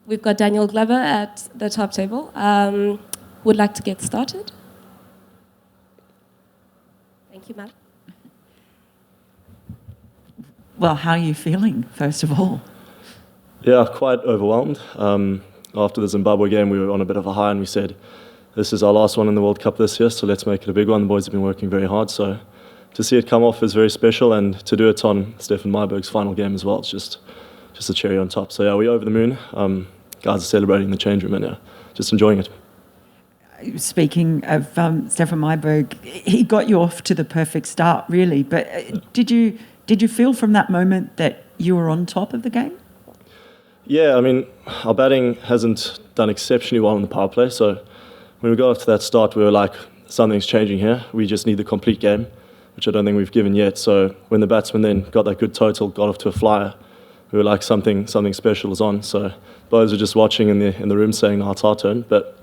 We've got Daniel Glover at the top table. Would like to get started. Thank you, Matt. Well, how are you feeling, first of all? Yeah, quite overwhelmed. After the Zimbabwe game, we were on a bit of a high and we said, this is our last one in the World Cup this year, so let's make it a big one. The boys have been working very hard, so to see it come off is very special, and to do it on Stefan Myburgh's final game as well, it's just a cherry on top. So yeah, we're over the moon. Guys are celebrating in the change room and yeah, just enjoying it. Speaking of Stefan Myburgh, he got you off to the perfect start, really. But did you feel from that moment that you were on top of the game? Yeah, I mean, our batting hasn't done exceptionally well in the power play, so when we got off to that start, we were like, something's changing here. We just need the complete game, which I don't think we've given yet. So when the batsman then got that good total, got off to a flyer, we were like, something special is on. So boys were just watching in the room saying, no, it's our turn. But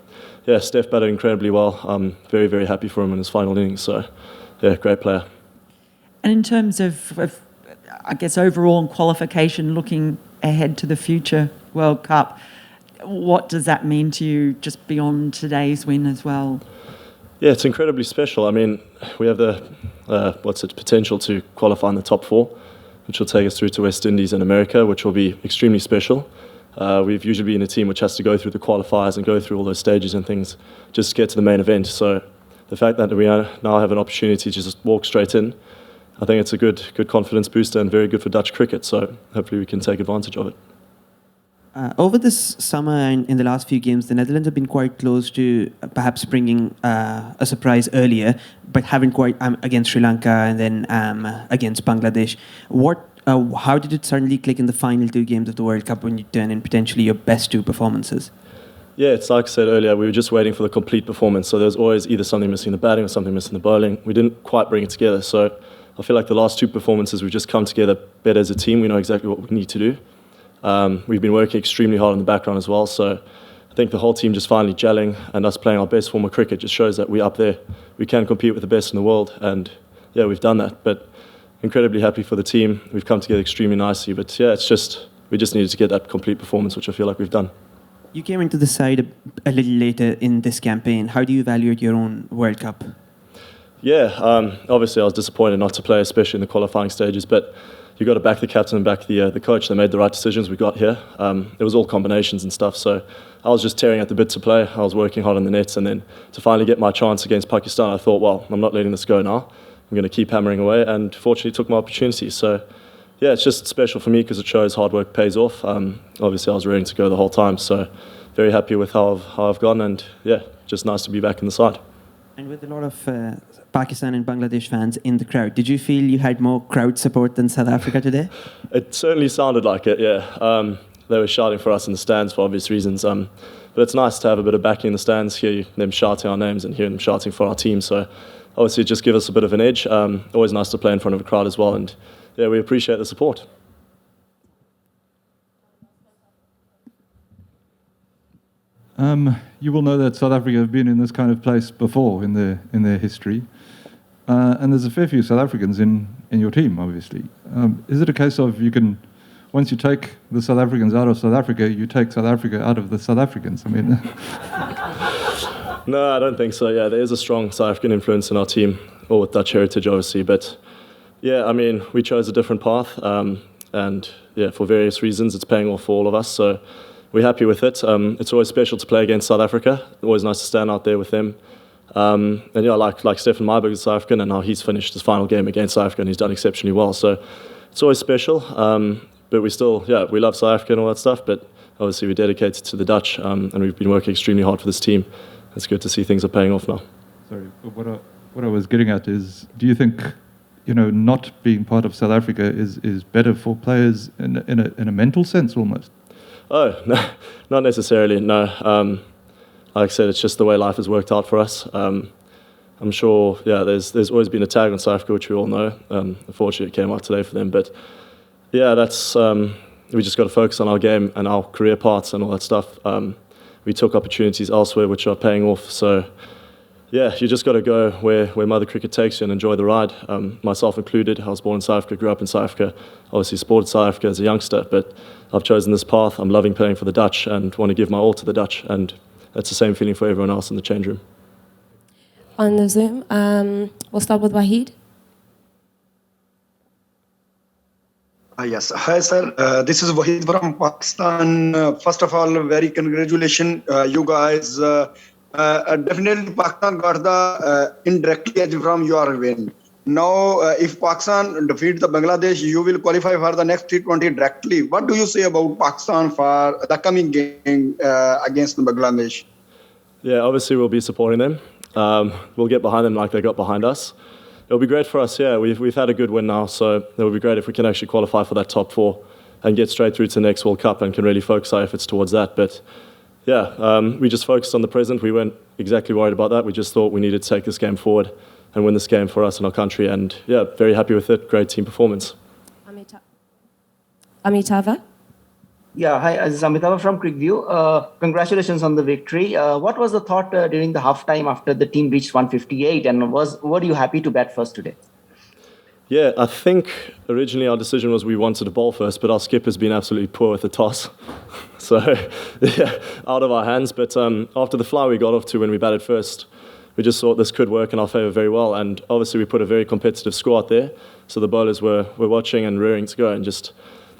yeah, Steph batted incredibly well. I'm very, very happy for him in his final innings. So yeah, great player. And in terms of I guess, overall in qualification, looking ahead to the future World Cup, what does that mean to you just beyond today's win as well? Yeah, it's incredibly special. I mean, we have the potential to qualify in the top 4, which will take us through to West Indies and America, which will be extremely special. We've usually been a team which has to go through the qualifiers and go through all those stages and things just to get to the main event. So the fact that we now have an opportunity to just walk straight in, I think it's a good confidence booster and very good for Dutch cricket. So hopefully we can take advantage of it. Over this summer and in the last few games, the Netherlands have been quite close to perhaps bringing a surprise earlier, but haven't quite against Sri Lanka and then against Bangladesh. How did it suddenly click in the final 2 games of the World Cup when you turn in potentially your best 2 performances? Yeah, it's like I said earlier, we were just waiting for the complete performance. So there's always either something missing in the batting or something missing in the bowling. We didn't quite bring it together. So I feel like the last 2 performances, we've just come together better as a team. We know exactly what we need to do. We've been working extremely hard in the background as well. So I think the whole team just finally gelling and us playing our best form of cricket just shows that we're up there. We can compete with the best in the world. And yeah, we've done that. But incredibly happy for the team. We've come together extremely nicely. But yeah, we just needed to get that complete performance, which I feel like we've done. You came into the side a little later in this campaign. How do you evaluate your own World Cup? Yeah, obviously I was disappointed not to play, especially in the qualifying stages, but you got to back the captain and back the coach. They made the right decisions we got here. It was all combinations and stuff, so I was just tearing at the bit to play. I was working hard on the nets, and then to finally get my chance against Pakistan, I thought, well, I'm not letting this go now. I'm going to keep hammering away, and fortunately took my opportunity. So yeah, it's just special for me because it shows hard work pays off. Obviously I was ready to go the whole time, so very happy with how I've gone, and yeah, just nice to be back in the side. And with a lot of Pakistan and Bangladesh fans in the crowd, did you feel you had more crowd support than South Africa today? It certainly sounded like it, yeah. They were shouting for us in the stands for obvious reasons. But it's nice to have a bit of backing in the stands, hear them shouting our names and hear them shouting for our team. So obviously it just gives us a bit of an edge. Always nice to play in front of a crowd as well. And yeah, we appreciate the support. You will know that South Africa have been in this kind of place before in their history, and there's a fair few South Africans in your team, obviously. Is it a case of once you take the South Africans out of South Africa, you take South Africa out of the South Africans? I mean, no, I don't think so. Yeah, there is a strong South African influence in our team, all with Dutch heritage, obviously. But yeah, I mean, we chose a different path, and yeah, for various reasons, it's paying off for all of us. So we're happy with it. It's always special to play against South Africa. Always nice to stand out there with them. And yeah, like Stefan Myburgh is South African, and now he's finished his final game against South Africa, and he's done exceptionally well. So it's always special. But we still, yeah, we love South Africa and all that stuff. But obviously we're dedicated to the Dutch, and we've been working extremely hard for this team. It's good to see things are paying off now. Sorry, what I was getting at is, do you think, not being part of South Africa is better for players in a mental sense almost? Oh, no, not necessarily, no. Like I said, it's just the way life has worked out for us. I'm sure, yeah, there's always been a tag on South Africa, which we all know. Unfortunately, it came out today for them. But yeah, that's we just got to focus on our game and our career paths and all that stuff. We took opportunities elsewhere, which are paying off. So yeah, you just got to go where Mother Cricket takes you and enjoy the ride. Myself included, I was born in South Africa, grew up in South Africa, obviously supported South Africa as a youngster, but I've chosen this path. I'm loving playing for the Dutch and want to give my all to the Dutch, and that's the same feeling for everyone else in the change room. On the Zoom, we'll start with Wahid. Yes. Hi, sir. This is Wahid from Pakistan. First of all, very congratulations, you guys. Definitely, Pakistan got the indirectly edge from your win. Now, if Pakistan defeats the Bangladesh, you will qualify for the next T20 directly. What do you say about Pakistan for the coming game against Bangladesh? Yeah, obviously we'll be supporting them. We'll get behind them like they got behind us. It'll be great for us, yeah. We've had a good win now, so it would be great if we can actually qualify for that top 4 and get straight through to the next World Cup and can really focus our efforts towards that. But yeah, we just focused on the present. We weren't exactly worried about that. We just thought we needed to take this game forward and win this game for us and our country. And yeah, very happy with it. Great team performance. Amitava. Yeah, hi, this is Amitava from Creekview. Congratulations on the victory. What was the thought during the halftime after the team reached 158, and were you happy to bat first today? Yeah, I think originally our decision was we wanted to bowl first, but our skipper's been absolutely poor with the toss. So, yeah, out of our hands. But after the fly we got off to when we batted first, we just thought this could work in our favour very well. And obviously we put a very competitive score out there, so the bowlers were watching and rearing to go, and just...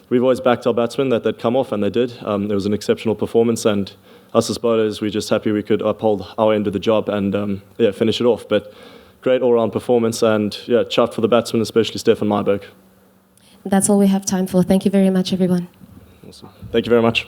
We've always backed our batsmen that they'd come off, and they did. It was an exceptional performance, and us as bowlers, we're just happy we could uphold our end of the job and finish it off. But great all-round performance, and yeah, chuffed for the batsmen, especially Stefan Myberg. That's all we have time for. Thank you very much, everyone. Awesome. Thank you very much.